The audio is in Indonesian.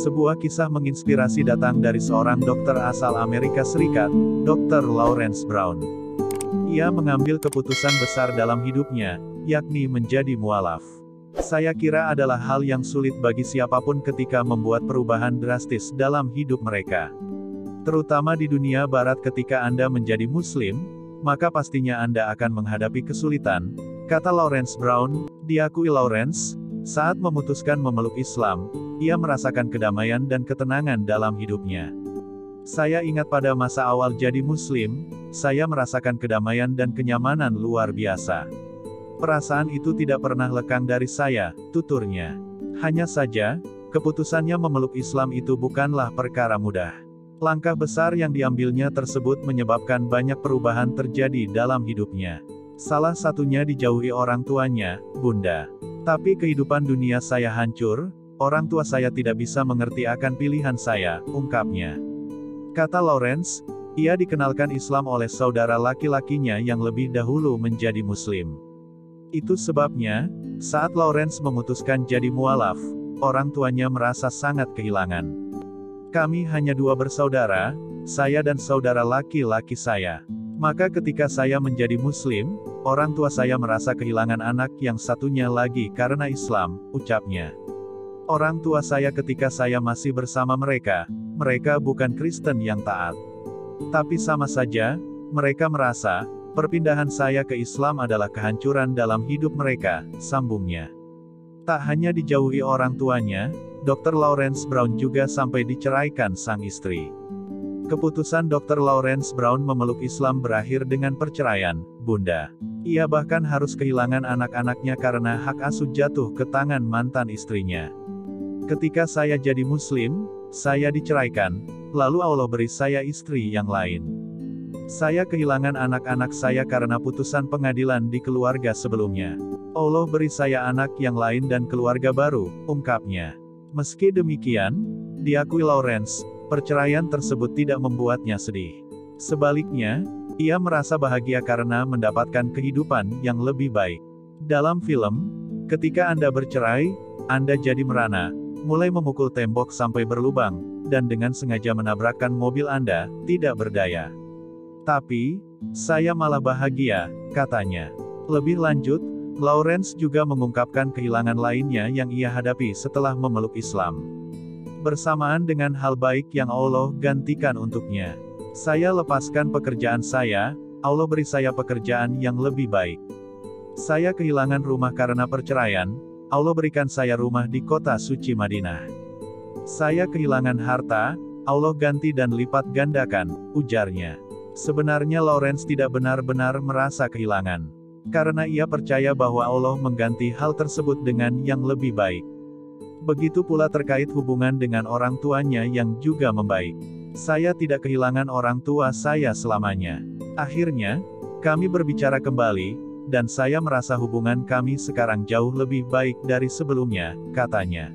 Sebuah kisah menginspirasi datang dari seorang dokter asal Amerika Serikat, Dr. Lawrence Brown. Ia mengambil keputusan besar dalam hidupnya, yakni menjadi mualaf. Saya kira adalah hal yang sulit bagi siapapun ketika membuat perubahan drastis dalam hidup mereka. Terutama di dunia barat ketika Anda menjadi Muslim, maka pastinya Anda akan menghadapi kesulitan, kata Lawrence Brown. Diakui Lawrence, saat memutuskan memeluk Islam, ia merasakan kedamaian dan ketenangan dalam hidupnya. Saya ingat pada masa awal jadi Muslim, saya merasakan kedamaian dan kenyamanan luar biasa. Perasaan itu tidak pernah lekang dari saya, tuturnya. Hanya saja, keputusannya memeluk Islam itu bukanlah perkara mudah. Langkah besar yang diambilnya tersebut menyebabkan banyak perubahan terjadi dalam hidupnya. Salah satunya dijauhi orang tuanya, Bunda. Tapi kehidupan dunia saya hancur, orang tua saya tidak bisa mengerti akan pilihan saya, ungkapnya. Kata Lawrence, ia dikenalkan Islam oleh saudara laki-lakinya yang lebih dahulu menjadi Muslim. Itu sebabnya, saat Lawrence memutuskan jadi mualaf, orang tuanya merasa sangat kehilangan. Kami hanya 2 bersaudara, saya dan saudara laki-laki saya. Maka ketika saya menjadi Muslim, orang tua saya merasa kehilangan anak yang satunya lagi karena Islam, ucapnya. Orang tua saya ketika saya masih bersama mereka bukan Kristen yang taat. Tapi sama saja, mereka merasa, perpindahan saya ke Islam adalah kehancuran dalam hidup mereka, sambungnya. Tak hanya dijauhi orang tuanya, Dr. Lawrence Brown juga sampai diceraikan sang istri. Keputusan Dr. Lawrence Brown memeluk Islam berakhir dengan perceraian, Bunda. Ia bahkan harus kehilangan anak-anaknya karena hak asuh jatuh ke tangan mantan istrinya. Ketika saya jadi Muslim, saya diceraikan, lalu Allah beri saya istri yang lain. Saya kehilangan anak-anak saya karena putusan pengadilan di keluarga sebelumnya. Allah beri saya anak yang lain dan keluarga baru, ungkapnya. Meski demikian, diakui Lawrence, perceraian tersebut tidak membuatnya sedih. Sebaliknya, ia merasa bahagia karena mendapatkan kehidupan yang lebih baik. Dalam film, ketika Anda bercerai, Anda jadi merana, mulai memukul tembok sampai berlubang, dan dengan sengaja menabrakkan mobil Anda, tidak berdaya. Tapi, saya malah bahagia, katanya. Lebih lanjut, Lawrence juga mengungkapkan kehilangan lainnya yang ia hadapi setelah memeluk Islam. Bersamaan dengan hal baik yang Allah gantikan untuknya. Saya lepaskan pekerjaan saya, Allah beri saya pekerjaan yang lebih baik. Saya kehilangan rumah karena perceraian, Allah berikan saya rumah di kota suci Madinah. Saya kehilangan harta, Allah ganti dan lipat gandakan, ujarnya. Sebenarnya Lawrence tidak benar-benar merasa kehilangan. Karena ia percaya bahwa Allah mengganti hal tersebut dengan yang lebih baik. Begitu pula terkait hubungan dengan orang tuanya yang juga membaik. Saya tidak kehilangan orang tua saya selamanya. Akhirnya, kami berbicara kembali, dan saya merasa hubungan kami sekarang jauh lebih baik dari sebelumnya, katanya.